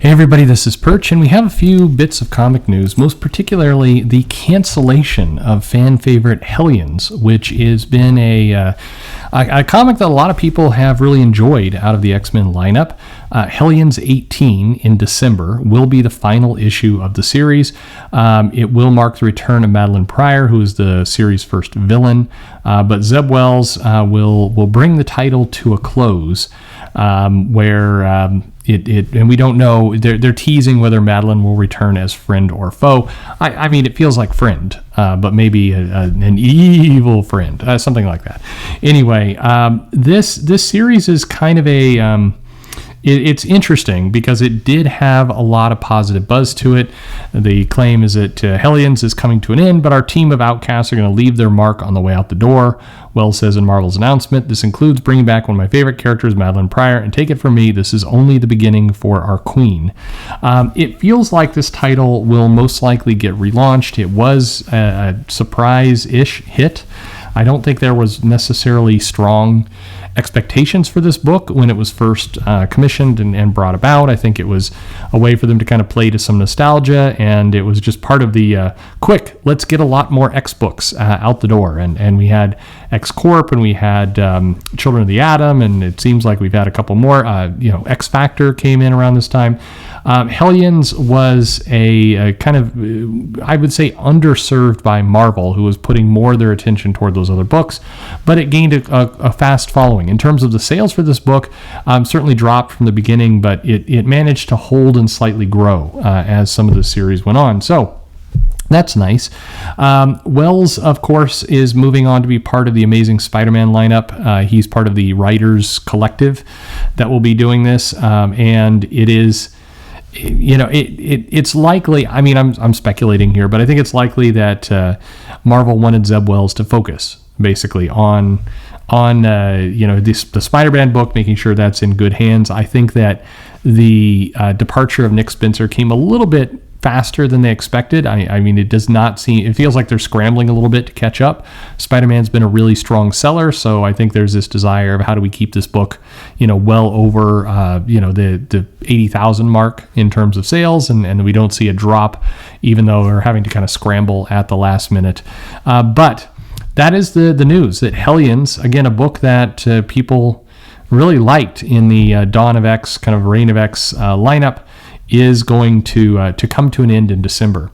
Hey everybody, this is Perch, and we have a few bits of comic news, most particularly the cancellation of fan favorite Hellions, which has been a comic that a lot of people have really enjoyed out of the X-Men lineup. Hellions 18 in December will be the final issue of the series. It will mark the return of Madeline Pryor, who is the series' first villain, but Zeb Wells will bring the title to a close, where and we don't know, they're teasing whether Madeline will return as friend or foe. I mean, it feels like friend, but maybe an evil friend, something like that. Anyway, this series is kind of a... It's interesting because it did have a lot of positive buzz to it. The claim is that Hellions is coming to an end, but our team of outcasts are going to leave their mark on the way out the door. Wells says in Marvel's announcement, this includes bringing back one of my favorite characters, Madeline Pryor, and take it from me, this is only the beginning for our queen. It feels like this title will most likely get relaunched. It was a surprise-ish hit. I don't think there was necessarily strong expectations for this book when it was first commissioned and brought about. I think it was a way for them to kind of play to some nostalgia, and it was just part of the quick, let's get a lot more X books out the door. And we had X Corp, and we had Children of the Atom, and it seems like we've had a couple more. X Factor came in around this time. Hellions was a kind of, I would say, underserved by Marvel, who was putting more of their attention toward those other books, but it gained a fast following. In terms of the sales for this book, certainly dropped from the beginning, but it managed to hold and slightly grow as some of the series went on. So that's nice. Wells, of course, is moving on to be part of the Amazing Spider-Man lineup. He's part of the writers collective that will be doing this, and it is... it's likely, I mean, I'm speculating here, but I think it's likely that Marvel wanted Zeb Wells to focus basically on the Spider-Man book, making sure that's in good hands. I think that the departure of Nick Spencer came a little bit faster than they expected. I mean, it does not seem, it feels like they're scrambling a little bit to catch up. Spider-Man's been a really strong seller, so I think there's this desire of how do we keep this book, well over, the 80,000 mark in terms of sales, and we don't see a drop, even though we're having to kind of scramble at the last minute. But that is the news, that Hellions, again, a book that people really liked in the Dawn of X, kind of Reign of X lineup, is going to come to an end in December.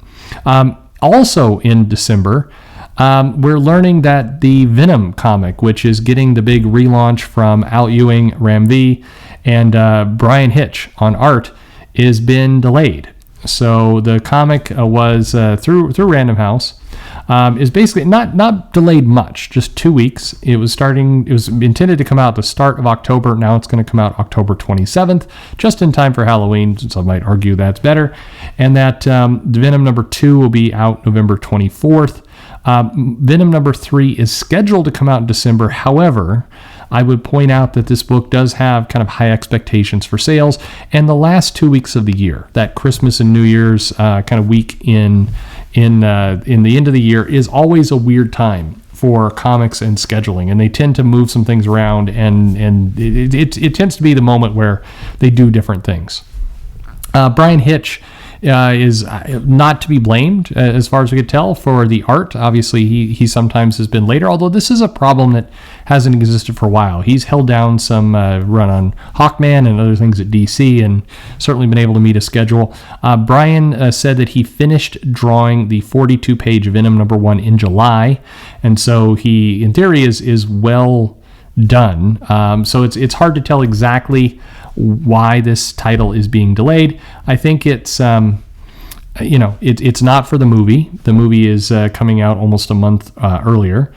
Also in December, we're learning that the Venom comic, which is getting the big relaunch from Al Ewing, Ram V, and Brian Hitch on art, has been delayed. So the comic was through Random House. Is basically not delayed much, just 2 weeks. It was intended to come out the start of October. Now it's going to come out October 27th, just in time for Halloween. Some might argue that's better. And that Venom number 2 will be out November 24th. Venom number 3 is scheduled to come out in December. However, I would point out that this book does have kind of high expectations for sales, and the last 2 weeks of the year, that Christmas and New Year's kind of week in the end of the year, is always a weird time for comics and scheduling, and they tend to move some things around, and it tends to be the moment where they do different things. Brian Hitch is not to be blamed, as far as we could tell, for the art. Obviously, he sometimes has been later, although this is a problem that hasn't existed for a while. He's held down some run on Hawkman and other things at DC, and certainly been able to meet a schedule. Brian said that he finished drawing the 42-page Venom number 1 in July, and so he, in theory, is well done. So it's hard to tell exactly why this title is being delayed. I think it's it's not for the movie. The movie is coming out almost a month earlier.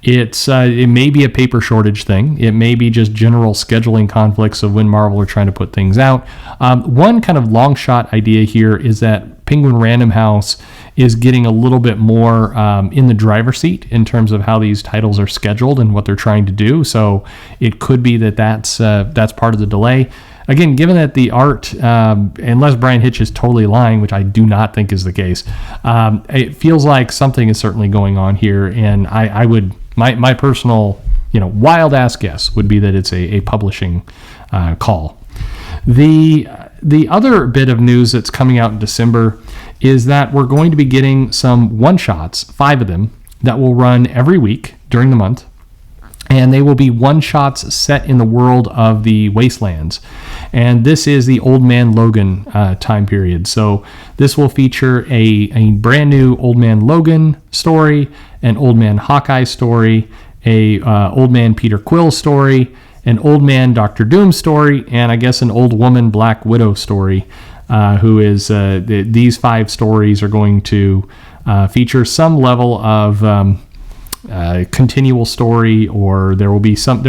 It may be a paper shortage thing. It may be just general scheduling conflicts of when Marvel are trying to put things out. One kind of long shot idea here is that Penguin Random House is getting a little bit more in the driver's seat in terms of how these titles are scheduled and what they're trying to do. So it could be that's part of the delay. Again, given that the art, unless Brian Hitch is totally lying, which I do not think is the case, it feels like something is certainly going on here. And I would, my personal, wild ass guess would be that it's a publishing call. The the other bit of news that's coming out in December is that we're going to be getting some one-shots, 5 of them, that will run every week during the month. And they will be one-shots set in the world of the Wastelands. And this is the Old Man Logan time period. So this will feature a brand new Old Man Logan story, an Old Man Hawkeye story, a Old Man Peter Quill story, an Old Man Doctor Doom story, and I guess an Old Woman Black Widow story, who is, these 5 stories are going to feature some level of continual story, or there will be some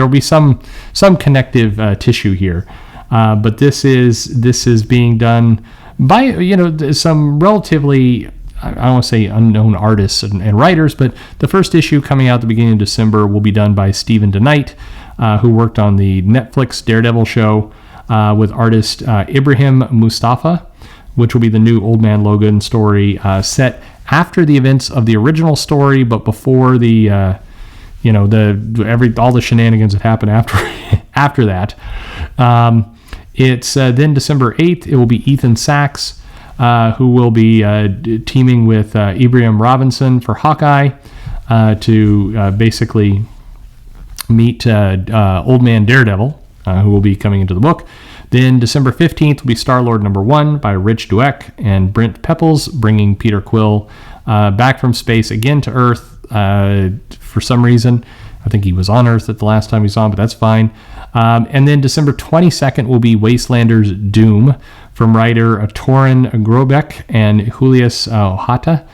connective tissue here, but this is being done by some relatively, I don't want to say unknown artists and writers, but the first issue coming out at the beginning of December will be done by Stephen DeKnight, who worked on the Netflix Daredevil show, with artist Ibrahim Mustafa, which will be the new Old Man Logan story, set after the events of the original story, but before the all the shenanigans that happen after that. It's then December 8th. It will be Ethan Sachs, who will be teaming with Ibrahim Robinson for Hawkeye to basically meet Old Man Daredevil, who will be coming into the book. Then December 15th will be Star-Lord #1 by Rich Dweck and Brent Pepples, bringing Peter Quill back from space again to Earth for some reason. I think he was on Earth at the last time he saw him, but that's fine. And then December 22nd will be Wastelanders Doom from writer Torin Grobek and Julius Hata,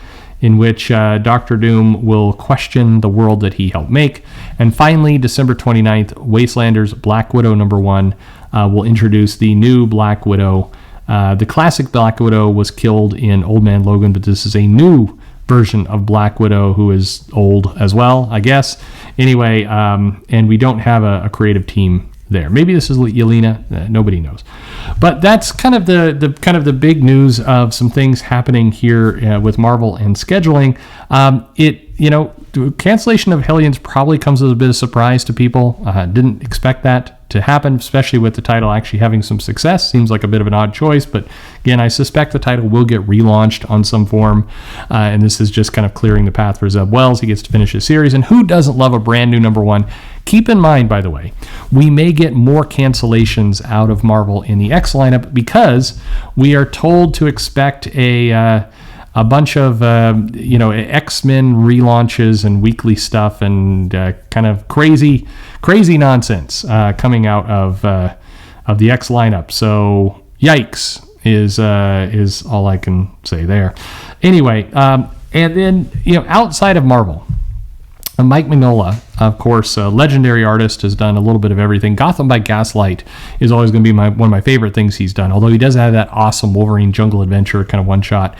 in which Dr. Doom will question the world that he helped make. And finally, December 29th, Wastelanders Black Widow #1 will introduce the new Black Widow. The classic Black Widow was killed in Old Man Logan, but this is a new version of Black Widow who is old as well, I guess. Anyway, and we don't have a creative team there. Maybe this is Yelena. Nobody knows. But that's kind of the big news of some things happening here with Marvel and scheduling. Cancellation of Hellions probably comes as a bit of surprise to people. Didn't expect that to happen, especially with the title actually having some success. Seems like a bit of an odd choice, but again, I suspect the title will get relaunched on some form, and this is just kind of clearing the path for Zeb Wells. He gets to finish his series, and who doesn't love a brand new #1? Keep in mind, by the way, we may get more cancellations out of Marvel in the X lineup because we are told to expect a bunch of X-Men relaunches and weekly stuff and kind of crazy nonsense coming out of the X lineup. So yikes is all I can say there. Anyway, and then outside of Marvel, Mike Mignola, of course, a legendary artist, has done a little bit of everything. Gotham by Gaslight is always going to be one of my favorite things he's done, although he does have that awesome Wolverine Jungle Adventure kind of one-shot.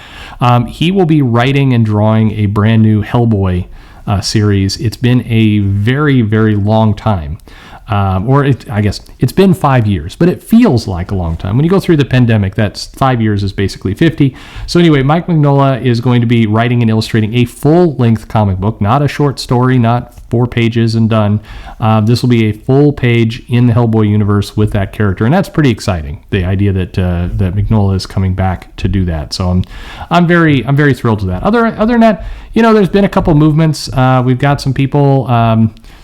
He will be writing and drawing a brand new Hellboy series. It's been a very, very long time. I guess it's been 5 years, but it feels like a long time. When you go through the pandemic, that's 5 years is basically 50. So anyway, Mike Mignola is going to be writing and illustrating a full-length comic book, not a short story, not 4 pages and done. This will be a full page in the Hellboy universe with that character, and that's pretty exciting. The idea that Mignola is coming back to do that. So I'm very thrilled with that. Other than that, there's been a couple movements. We've got some people.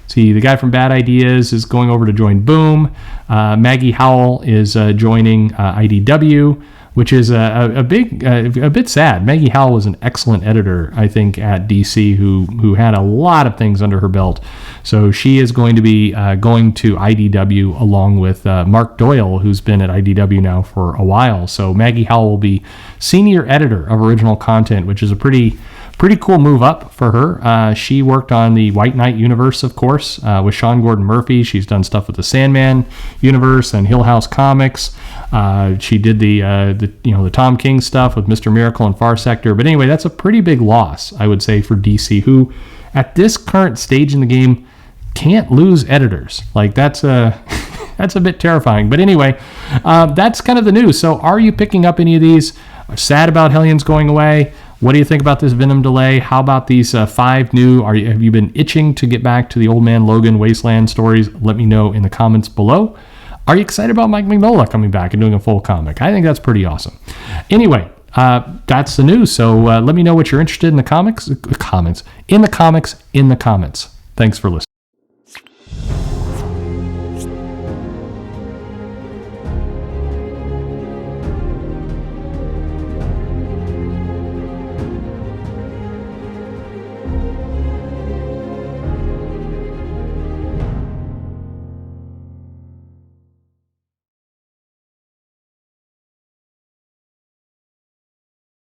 See, the guy from Bad Ideas is going over to join Boom. Maggie Hall is joining IDW, which is a bit sad. Maggie Hall was an excellent editor, I think, at DC, who had a lot of things under her belt. So she is going to be going to IDW along with Mark Doyle, who's been at IDW now for a while. So Maggie Hall will be senior editor of original content, which is a pretty cool move up for her. She worked on the White Knight universe, of course, with Sean Gordon Murphy. She's done stuff with the Sandman universe and Hill House Comics. She did the Tom King stuff with Mr. Miracle and Far Sector. But anyway, that's a pretty big loss, I would say, for DC, who at this current stage in the game can't lose editors. Like that's a bit terrifying. But anyway, that's kind of the news. So are you picking up any of these? Are sad about Hellions going away? What do you think about this Venom delay? How about these 5 new? Have you been itching to get back to the Old Man Logan Wasteland stories? Let me know in the comments below. Are you excited about Mike Mignola coming back and doing a full comic? I think that's pretty awesome. Anyway, that's the news. So let me know what you're interested in the comments. Thanks for listening.